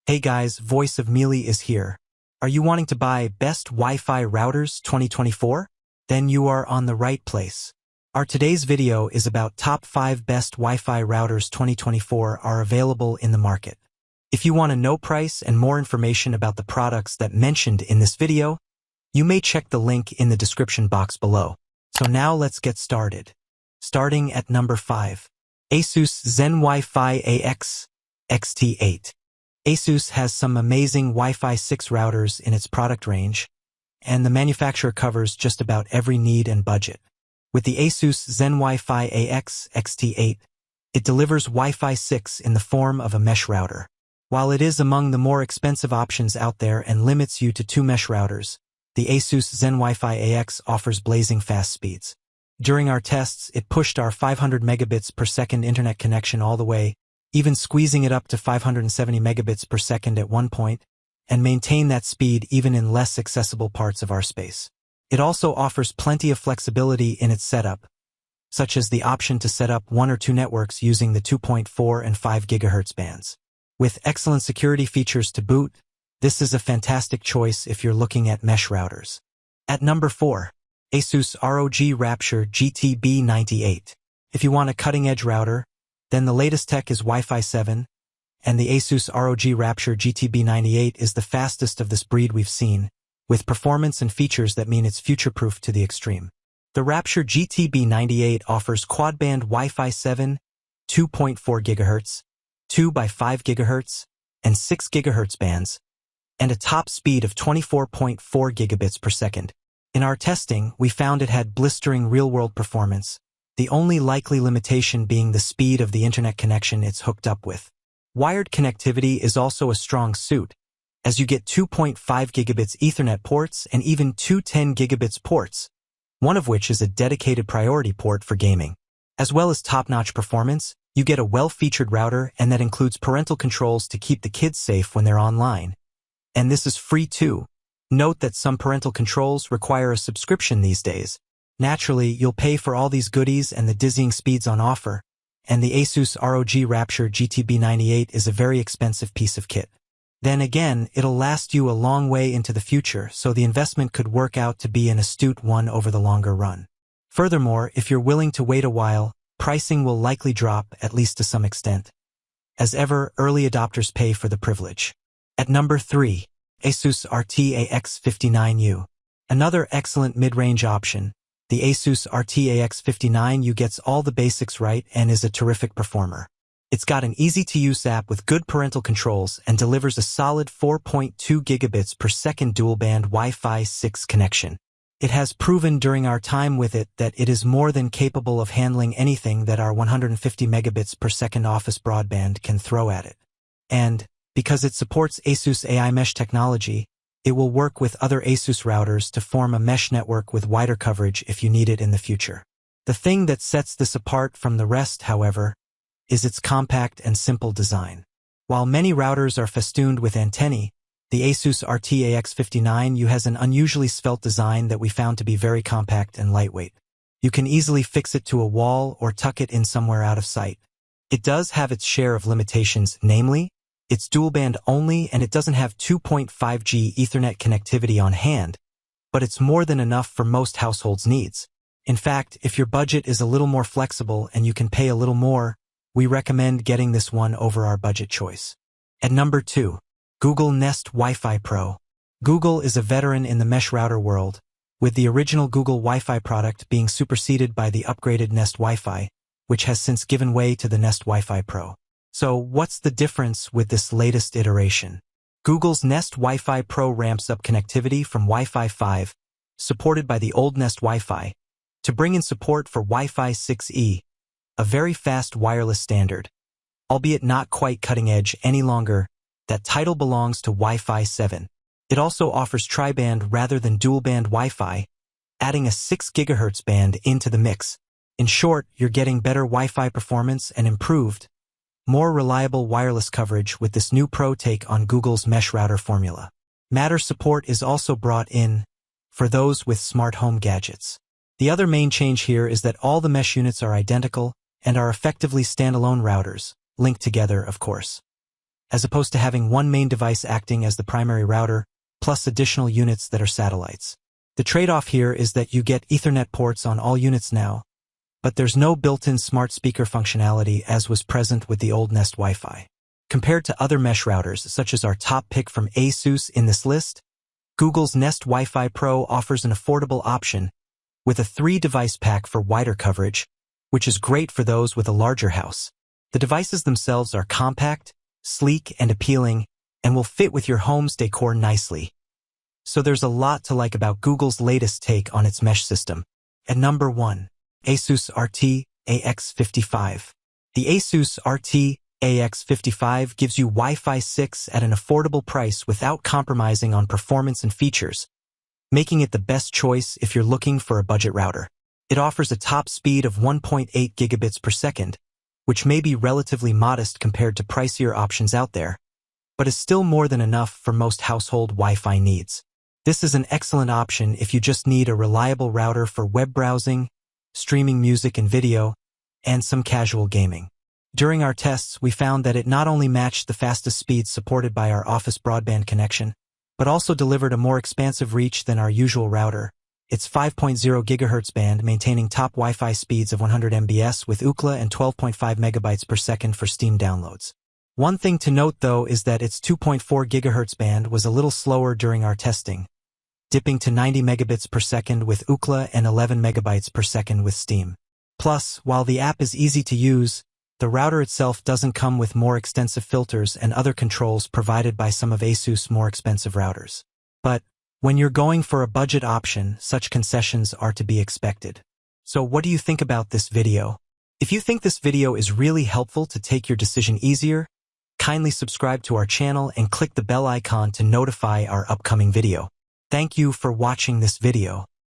Hey guys, Voice of Mealy is here. Are you wanting to buy Best Wi-Fi Routers 2024? Then you are on the right place. Our today's video is about top 5 best Wi-Fi routers 2024 are available in the market. If you want to know price and more information about the products that mentioned in this video, you may check the link in the description box below. So now let's get started. Starting at number 5. ASUS ZenWi-Fi AX XT8. ASUS has some amazing Wi-Fi 6 routers in its product range, and the manufacturer covers just about every need and budget. With the ASUS ZenWi-Fi AX XT8, it delivers Wi-Fi 6 in the form of a mesh router. While it is among the more expensive options out there and limits you to 2 mesh routers, the ASUS ZenWi-Fi AX offers blazing fast speeds. During our tests, it pushed our 500 megabits per second internet connection all the way, even squeezing it up to 570 megabits per second at one point, and maintain that speed even in less accessible parts of our space. It also offers plenty of flexibility in its setup, such as the option to set up 1 or 2 networks using the 2.4 and 5 GHz bands. With excellent security features to boot, this is a fantastic choice if you're looking at mesh routers. At number 4. ASUS ROG Rapture GTB98. If you want a cutting-edge router, then the latest tech is Wi-Fi 7, and the ASUS ROG Rapture GTB98 is the fastest of this breed we've seen, with performance and features that mean it's future-proof to the extreme. The Rapture GTB98 offers quad-band Wi-Fi 7, 2.4 GHz, 2 by 5 GHz, and 6 GHz bands, and a top speed of 24.4 gigabits per second. In our testing, we found it had blistering real-world performance, the only likely limitation being the speed of the internet connection it's hooked up with. Wired connectivity is also a strong suit, as you get 2.5 gigabits Ethernet ports and even 2 10 gigabits ports, one of which is a dedicated priority port for gaming. As well as top-notch performance, you get a well-featured router, and that includes parental controls to keep the kids safe when they're online. And this is free too. Note that some parental controls require a subscription these days. Naturally, you'll pay for all these goodies and the dizzying speeds on offer, and the ASUS ROG Rapture GTB98 is a very expensive piece of kit. Then again, it'll last you a long way into the future, so the investment could work out to be an astute one over the longer run. Furthermore, if you're willing to wait a while, pricing will likely drop, at least to some extent. As ever, early adopters pay for the privilege. At number 3. ASUS RT-AX59U. Another excellent mid-range option. The ASUS RT-AX59U gets all the basics right and is a terrific performer. It's got an easy-to-use app with good parental controls and delivers a solid 4.2 gigabits per second dual-band Wi-Fi 6 connection. It has proven during our time with it that it is more than capable of handling anything that our 150 megabits per second office broadband can throw at it. And, because it supports ASUS AI mesh technology, it will work with other ASUS routers to form a mesh network with wider coverage if you need it in the future. The thing that sets this apart from the rest, however, is its compact and simple design. While many routers are festooned with antennae, the ASUS RT-AX59U has an unusually svelte design that we found to be very compact and lightweight. You can easily fix it to a wall or tuck it in somewhere out of sight. It does have its share of limitations, namely, it's dual-band only and it doesn't have 2.5G Ethernet connectivity on hand, but it's more than enough for most households' needs. In fact, if your budget is a little more flexible and you can pay a little more, we recommend getting this one over our budget choice. At number 2. Google Nest Wi-Fi Pro. Google is a veteran in the mesh router world, with the original Google Wi-Fi product being superseded by the upgraded Nest Wi-Fi, which has since given way to the Nest Wi-Fi Pro. So, what's the difference with this latest iteration? Google's Nest Wi-Fi Pro ramps up connectivity from Wi-Fi 5, supported by the old Nest Wi-Fi, to bring in support for Wi-Fi 6E, a very fast wireless standard. Albeit not quite cutting-edge any longer, that title belongs to Wi-Fi 7. It also offers tri-band rather than dual-band Wi-Fi, adding a 6 GHz band into the mix. In short, you're getting better Wi-Fi performance and improved, more reliable wireless coverage with this new Pro take on Google's mesh router formula. Matter support is also brought in for those with smart home gadgets. The other main change here is that all the mesh units are identical and are effectively standalone routers, linked together, of course. as opposed to having one main device acting as the primary router, plus additional units that are satellites. The trade-off here is that you get Ethernet ports on all units now, but there's no built-in smart speaker functionality as was present with the old Nest Wi-Fi. Compared to other mesh routers, such as our top pick from ASUS in this list, Google's Nest Wi-Fi Pro offers an affordable option with a 3-device pack for wider coverage, which is great for those with a larger house. The devices themselves are compact, sleek, and appealing, and will fit with your home's decor nicely. So there's a lot to like about Google's latest take on its mesh system. At number 1, ASUS RT AX55. The ASUS RT AX55 gives you Wi-Fi 6 at an affordable price without compromising on performance and features, making it the best choice if you're looking for a budget router. It offers a top speed of 1.8 gigabits per second, which may be relatively modest compared to pricier options out there, but is still more than enough for most household Wi-Fi needs. This is an excellent option if you just need a reliable router for web browsing, streaming music and video, and some casual gaming. During our tests, we found that it not only matched the fastest speeds supported by our office broadband connection, but also delivered a more expansive reach than our usual router. Its 5.0 GHz band maintaining top Wi-Fi speeds of 100 Mbps with Ookla and 12.5 megabytes per second for Steam downloads. One thing to note though is that its 2.4 GHz band was a little slower during our testing, dipping to 90 megabits per second with Ookla and 11 megabytes per second with Steam. Plus, while the app is easy to use, the router itself doesn't come with more extensive filters and other controls provided by some of ASUS' more expensive routers. But when you're going for a budget option, such concessions are to be expected. So what do you think about this video? If you think this video is really helpful to take your decision easier, kindly subscribe to our channel and click the bell icon to notify our upcoming video. Thank you for watching this video.